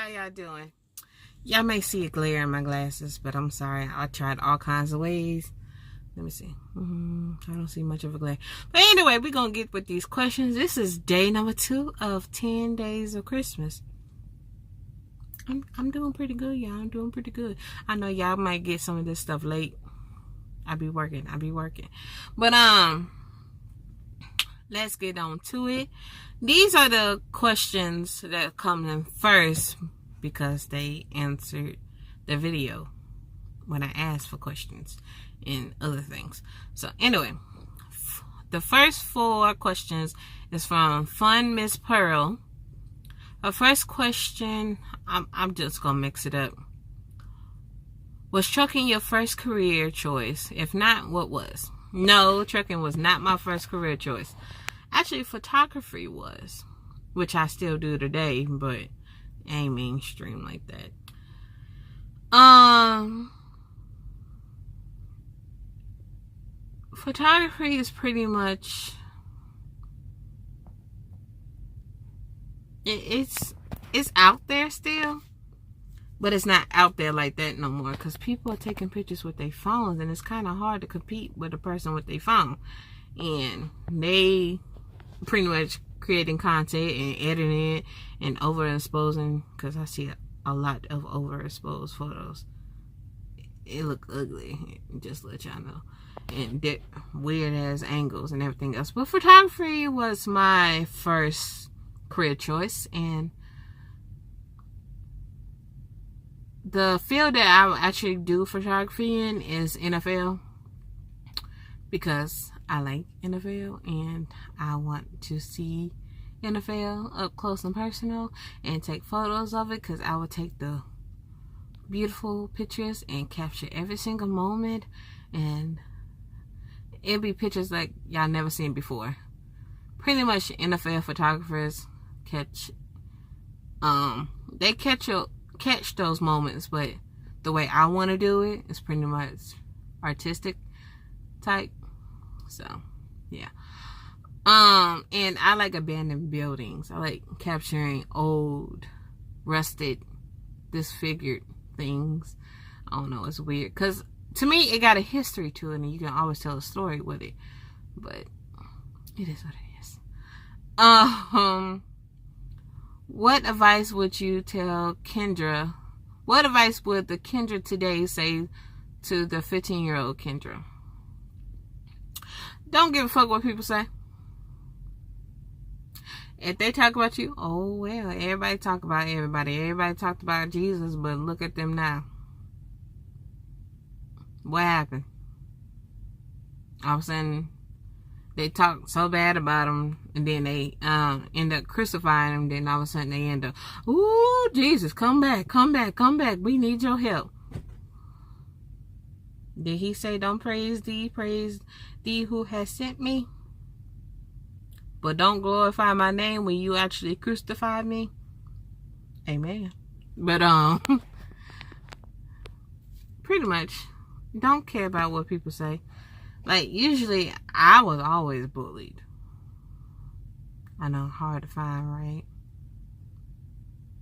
How y'all doing? Y'all may see a glare in my glasses, but I'm sorry. I tried all kinds of ways. Let me see. I don't see much of a glare. But anyway, we're going to get with these questions. This is day number 2 of 10 days of Christmas. I'm doing pretty good, y'all. I'm doing pretty good. I know y'all might get some of this stuff late. I be working. But, let's get on to it. These are the questions that come in first because they answered the video when I asked for questions and other things. So anyway, the first 4 questions is from Fun Miss Pearl. Her first question, I'm just gonna mix it up. Was trucking your first career choice? If not, what was? No, trucking was not my first career choice. Actually, photography was, which I still do today, but ain't mainstream like that. Photography is pretty much it's out there still, but it's not out there like that no more because people are taking pictures with their phones, and it's kind of hard to compete with a person with their phone, and they pretty much creating content and editing it and overexposing, because I see a lot of overexposed photos. It look ugly, just to let y'all know, and weird ass angles and everything else. But photography was my first career choice, and the field that I actually do photography in is NFL, because I like NFL and I want to see NFL up close and personal and take photos of it, because I would take the beautiful pictures and capture every single moment, and it'll be pictures like y'all never seen before. Pretty much NFL photographers catch those moments, but the way I want to do it is pretty much artistic type. So yeah. And I like abandoned buildings. I like capturing old, rusted, disfigured things. I don't know, it's weird, because to me it got a history to it, and you can always tell a story with it, but it is what it is. What advice would you tell Kendra? What advice would the Kendra today say to the 15-year-old Kendra? Don't give a fuck what people say. If they talk about you, oh well, everybody talk about everybody. Everybody talked about Jesus, but look at them now. What happened? All of a sudden, they talk so bad about him, and then they end up crucifying him. Then all of a sudden, they end up, ooh, Jesus, come back, come back, come back. We need your help. Did he say, don't praise thee who has sent me? But don't glorify my name when you actually crucified me? Amen. But, pretty much, don't care about what people say. Like, usually, I was always bullied. I know, hard to find, right?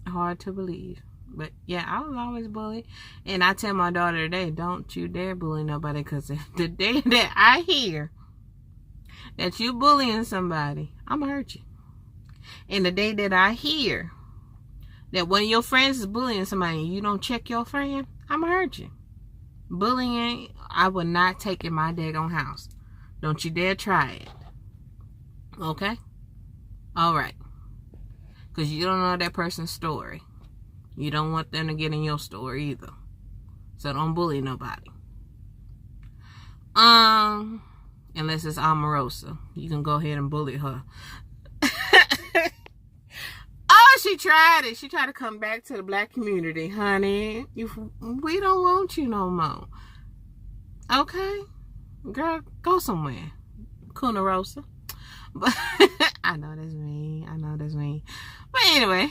Hard to believe. But, yeah, I was always bullied. And I tell my daughter today, don't you dare bully nobody, because the day that I hear that you bullying somebody, I'm going to hurt you. And the day that I hear that one of your friends is bullying somebody and you don't check your friend, I'm going to hurt you. Bullying, I will not take in my daggone house. Don't you dare try it. Okay? Alright. Because you don't know that person's story. You don't want them to get in your story either. So don't bully nobody. Unless it's Omarosa. You can go ahead and bully her. Oh, she tried it. She tried to come back to the black community, honey. We don't want you no more. Okay? Girl, go somewhere. Kuna Rosa. But I know that's mean. But anyway.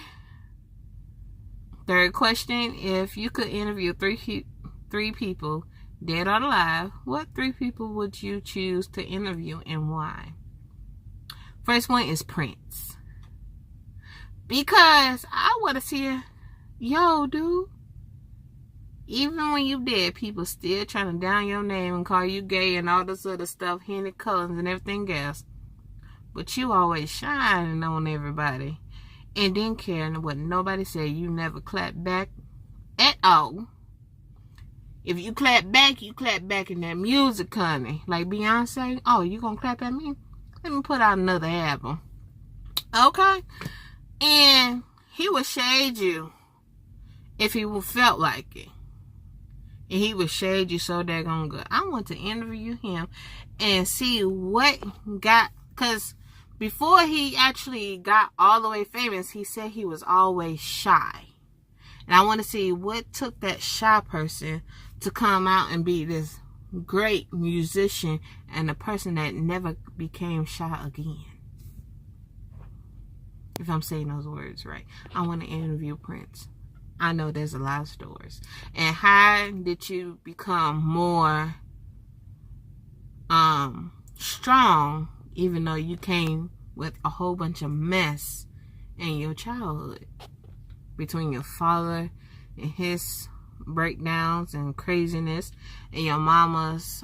Third question. If you could interview three people, dead or alive, what 3 people would you choose to interview and why? First one is Prince. Because I want to see Yo, dude. Even when you dead, people still trying to down your name and call you gay and all this other stuff, Henry Collins and everything else. But you always shining on everybody and didn't care what nobody said. You never clapped back at all. If you clap back, you clap back in that music, honey. Like Beyonce. Oh, you gonna clap at me? Let me put out another album. Okay? And he would shade you if he felt like it. And he would shade you so daggone good. I want to interview him and see what got... Because before he actually got all the way famous, he said he was always shy. And I want to see what took that shy person to come out and be this great musician and a person that never became shy again. If I'm saying those words right. I want to interview Prince. I know there's a lot of stories. And how did you become more strong, even though you came with a whole bunch of mess in your childhood? Between your father and his breakdowns and craziness, and your mama's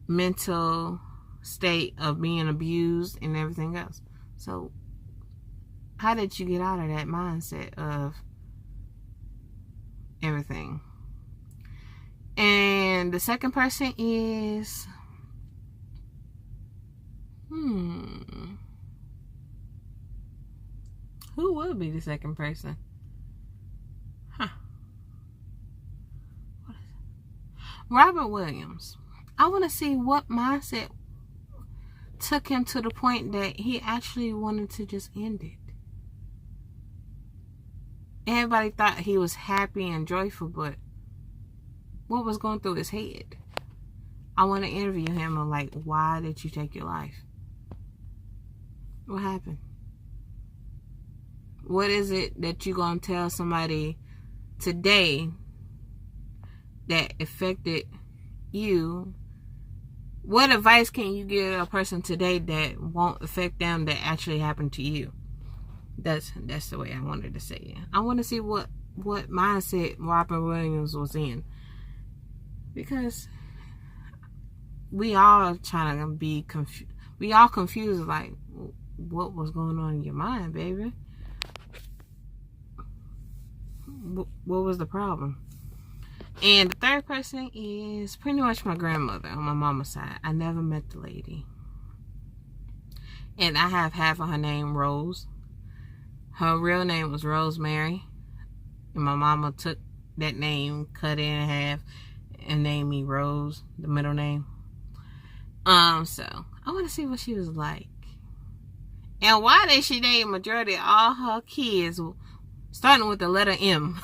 mental state of being abused and everything else. So how did you get out of that mindset of everything? And the second person is who would be the second person? What is it? Robert Williams. I want to see what mindset took him to the point that he actually wanted to just end it. Everybody thought he was happy and joyful, but what was going through his head? I want to interview him on, like, why did you take your life? What happened? What is it that you're going to tell somebody today that affected you? What advice can you give a person today that won't affect them that actually happened to you? That's the way I wanted to say it. I want to see what mindset Robert Williams was in. Because we all trying to be confused. We all confused, like, what was going on in your mind, baby? What was the problem? And the third person is pretty much my grandmother on my mama's side. I never met the lady. And I have half of her name, Rose. Her real name was Rosemary. And my mama took that name, cut it in half, and named me Rose, the middle name. So I want to see what she was like. And why did she name majority of all her kids starting with the letter M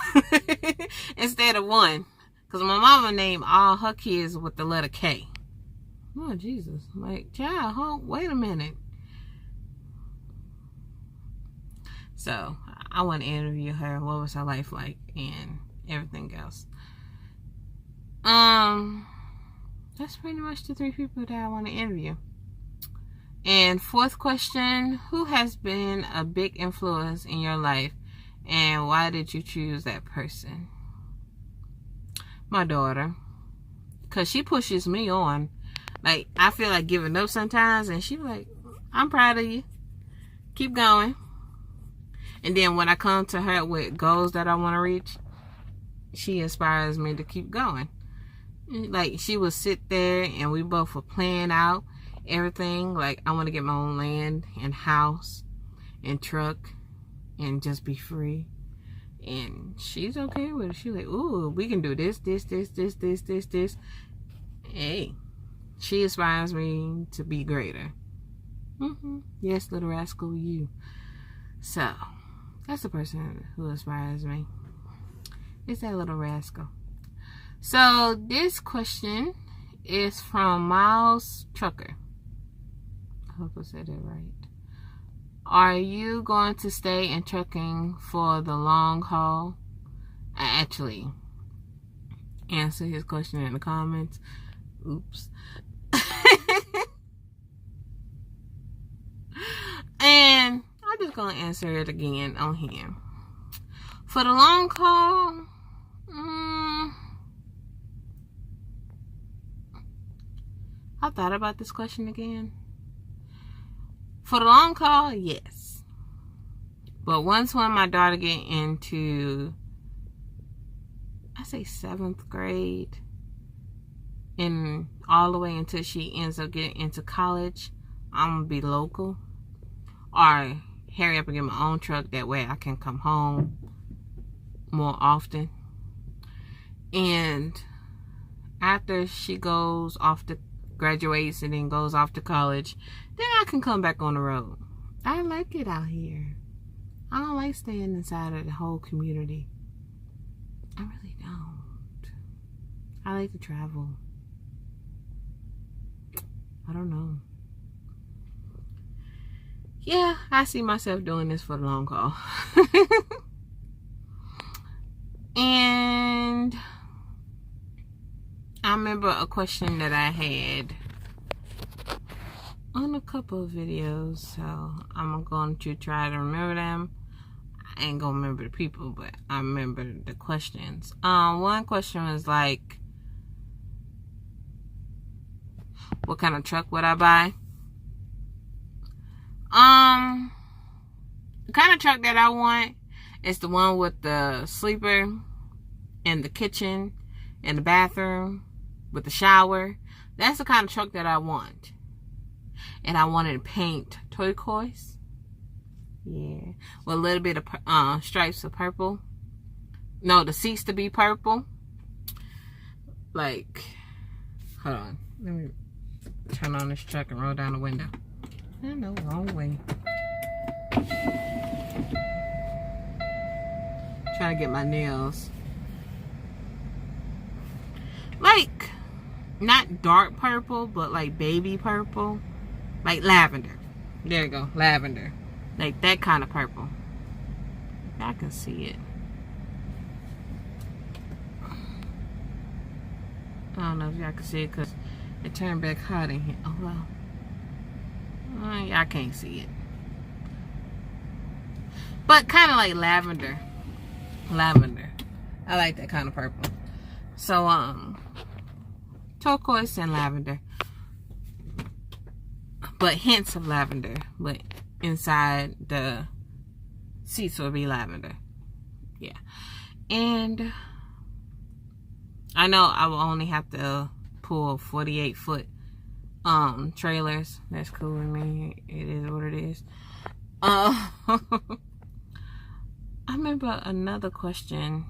instead of one? Because my mama named all her kids with the letter K. Oh, Jesus. Like, child, wait a minute. So, I want to interview her. What was her life like? And everything else. That's pretty much the three people that I want to interview. And fourth question, who has been a big influence in your life? And why did you choose that person? My daughter. Because she pushes me on. Like, I feel like giving up sometimes. And she like, I'm proud of you. Keep going. And then when I come to her with goals that I want to reach, she inspires me to keep going. Like, she would sit there and we both were planning out everything. Like, I want to get my own land and house and truck and just be free. And she's okay with it. She's like, ooh, we can do this. Hey, she inspires me to be greater. Yes, little rascal, you. So, that's the person who inspires me. It's that little rascal. So, this question is from Miles Trucker. I hope I said that right. Are you going to stay in trucking for the long haul? I actually answered his question in the comments. Oops. And gonna answer it again on here. For the long call, I thought about this question again. For the long call, yes. But once when my daughter get into, I say 7th grade, and all the way until she ends up getting into college, I'm gonna be local, or hurry up and get my own truck. That way I can come home more often. And after she goes off to graduates and then goes off to college, then I can come back on the road. I like it out here. I don't like staying inside of the whole community. I really don't. I like to travel. I don't know. Yeah, I see myself doing this for the long haul. And I remember a question that I had on a couple of videos, so I'm going to try to remember them. I ain't gonna remember the people, but I remember the questions. One question was like, what kind of truck would I buy? The kind of truck that I want is the one with the sleeper and the kitchen and the bathroom with the shower. That's the kind of truck that I want. And I wanted to paint turquoise. Yeah. With a little bit of stripes of purple. No, the seats to be purple. Like, hold on. Let me turn on this truck and roll down the window. I know, wrong way. Trying to get my nails. Like, not dark purple, but like baby purple. Like lavender. There you go, lavender. Like that kind of purple. I can see it. I don't know if y'all can see it because it turned back hot in here. Oh well. Y'all can't see it. But kind of like lavender. Lavender. I like that kind of purple. So, turquoise and lavender. But hints of lavender. But inside the seats will be lavender. Yeah. And I know I will only have to pull 48-foot trailers. That's cool with me. It is what it is. I remember another question.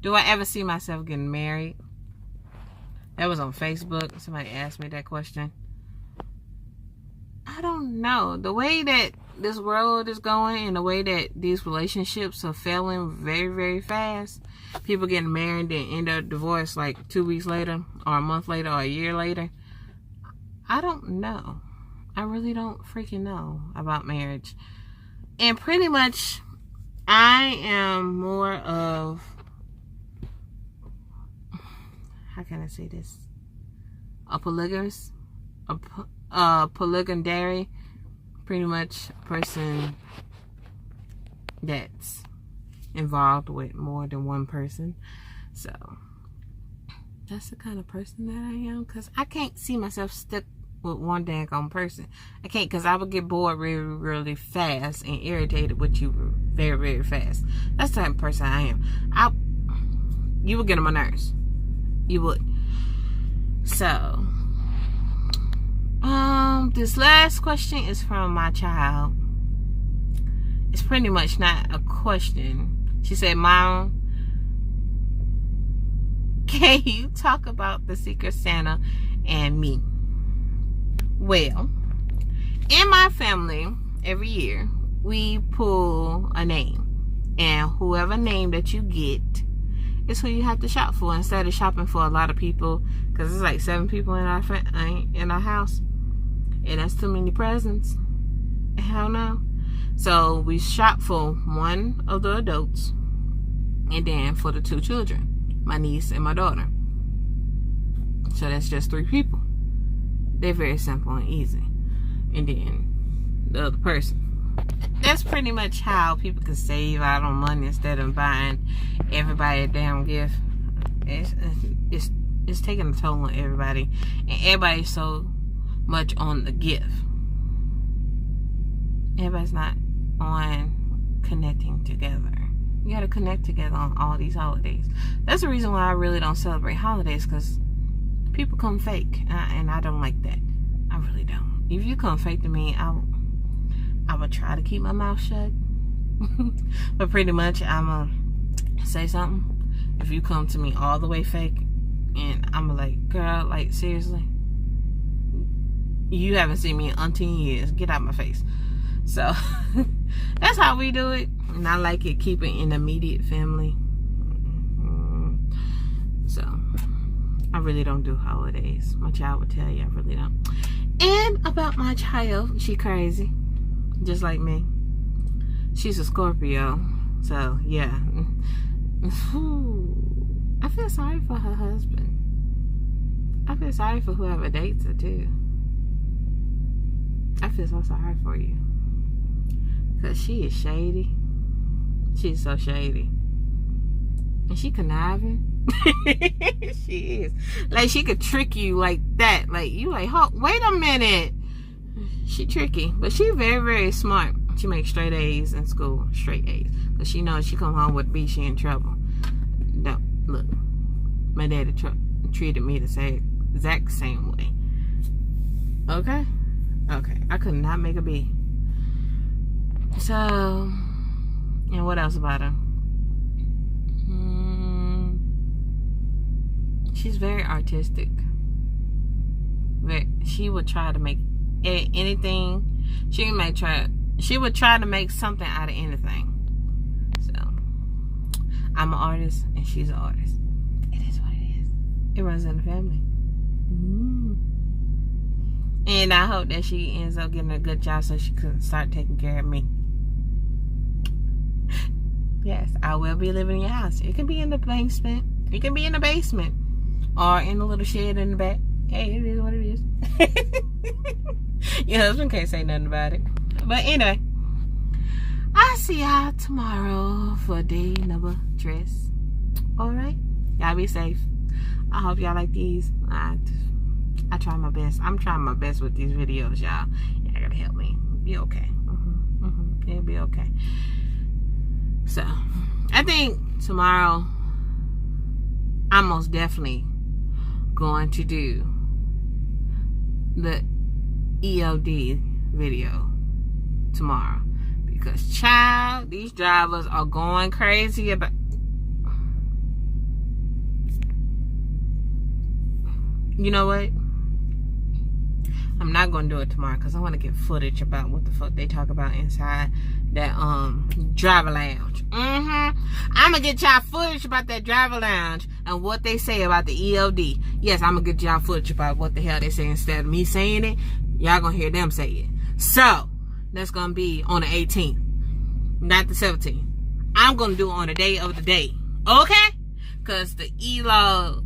Do I ever see myself getting married? That was on Facebook. Somebody asked me that question. I don't know. The way that this world is going and the way that these relationships are failing very, very fast. People getting married and end up divorced like 2 weeks later or a month later or a year later. I don't know. I really don't freaking know about marriage. And pretty much I am more of, how can I say this? A polygamous, a polygondary, pretty much a person that's involved with more than one person. So that's the kind of person that I am, because I can't see myself stuck with one daggone person. I can't, because I would get bored really, really fast and irritated with you very, very fast. That's the type of person I am. You would get on my nerves. You would. So, this last question is from my child. It's pretty much not a question. She said, Mom, can you talk about the Secret Santa and me? Well, in my family, every year, we pull a name. And whoever name that you get is who you have to shop for, instead of shopping for a lot of people, because it's like 7 people in our house, and that's too many presents. Hell no. So we shop for one of the adults, and then for the 2 children, my niece and my daughter. So that's just 3 people. They're very simple and easy. And then the other person. That's pretty much how people can save out on money instead of buying everybody a damn gift. It's taking a toll on everybody, and everybody's so much on the gift. Everybody's not on connecting together. You gotta connect together on all these holidays. That's the reason why I really don't celebrate holidays, because people come fake, and I don't like that. I really don't. If you come fake to me, I would try to keep my mouth shut. But pretty much, I'm gonna say something. If you come to me all the way fake, and I'm like, girl, like, seriously? You haven't seen me in umpteen years. Get out my face. So, that's how we do it. And I like it, keep it in immediate family. So, I really don't do holidays. My child would tell you I really don't. And about my child, she crazy. Just like me. She's a Scorpio. So, yeah. I feel sorry for her husband. I feel sorry for whoever dates her, too. I feel so sorry for you. Because she is shady. She's so shady. And she conniving. She is. Like, she could trick you like that. Like, you like, wait a minute. She tricky. But she very, very smart. She makes straight A's in school. Straight A's. Because she knows she come home with B, she in trouble. No, look. My daddy treated me the same exact same way. Okay? Okay. I could not make a B. So, and what else about her? She's very artistic. She would try to make anything. She would try to make something out of anything. So, I'm an artist and she's an artist. It is what it is. It runs in the family. And I hope that she ends up getting a good job so she can start taking care of me. Yes, I will be living in your house. It can be in the basement. It can be in the basement. Or in a little shed in the back. Hey, it is what it is. Your husband can't say nothing about it. But anyway, I'll see y'all tomorrow for day number 3. Alright? Y'all be safe. I hope y'all like these. I try my best. I'm trying my best with these videos, y'all. Y'all gotta help me. Be okay. It'll be okay. So, I think tomorrow, I'm most definitely going to do the EOD video tomorrow. Because, child, these drivers are going crazy about... You know what? I'm not going to do it tomorrow because I want to get footage about what the fuck they talk about inside that driver lounge. I'm going to get y'all footage about that driver lounge and what they say about the EOD. Yes, I'm going to get y'all footage about what the hell they say. Instead of me saying it, y'all going to hear them say it. So, that's going to be on the 18th, not the 17th. I'm going to do it on the day of the day. Okay? Because the EOD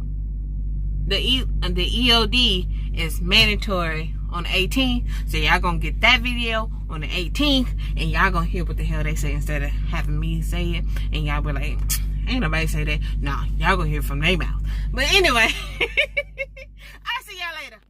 is mandatory on the 18th, so y'all gonna get that video on the 18th, and y'all gonna hear what the hell they say instead of having me say it, and y'all be like, ain't nobody say that. Nah, y'all gonna hear from their mouth. But anyway, I'll see y'all later.